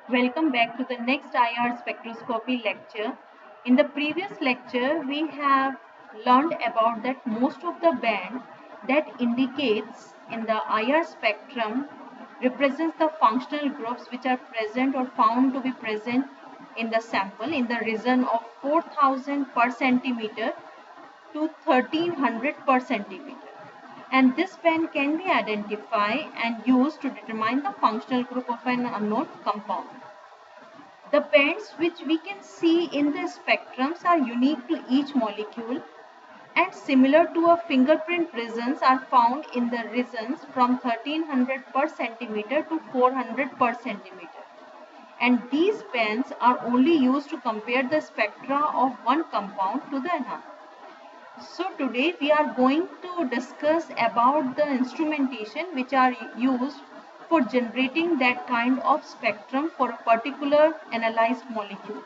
Welcome back to the next IR spectroscopy lecture. In the previous lecture, we have learned about that most of the band that indicates in the IR spectrum represents the functional groups which are present or found to be present in the sample in the region of 4000 per centimeter to 1300 per centimeter. And this band can be identified and used to determine the functional group of an unknown compound. The bands which we can see in the spectrums are unique to each molecule and similar to a fingerprint regions are found in the regions from 1300 per centimeter to 400 per centimeter. And these bands are only used to compare the spectra of one compound to the another. So today we are going to discuss about the instrumentation which are used for generating that kind of spectrum for a particular analyzed molecule.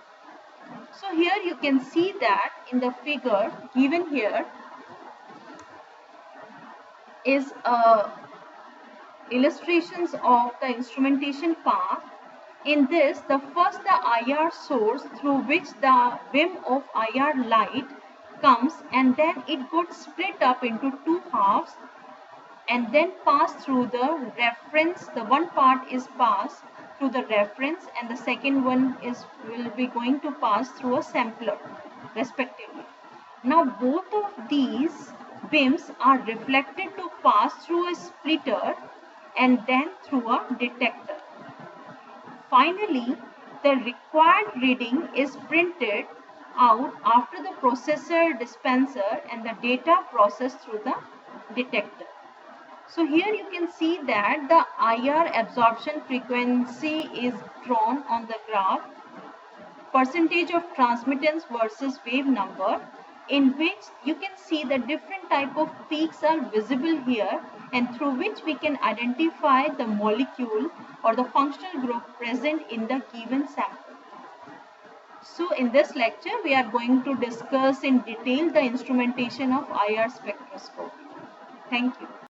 So here you can see that in the figure given here is illustrations of the instrumentation path. In this, the first the IR source through which the beam of IR light comes, and then it got split up into two halves and then pass through the reference. The one part is passed through the reference and the second one will be going to pass through a sampler respectively. Now both of these beams are reflected to pass through a splitter and then through a detector. Finally, the required reading is printed out after the processor dispenser and the data processed through the detector. So here you can see that the IR absorption frequency is drawn on the graph, percentage of transmittance versus wave number, in which you can see the different type of peaks are visible here and through which we can identify the molecule or the functional group present in the given sample. So in this lecture we are going to discuss in detail the instrumentation of IR spectroscopy. Thank you.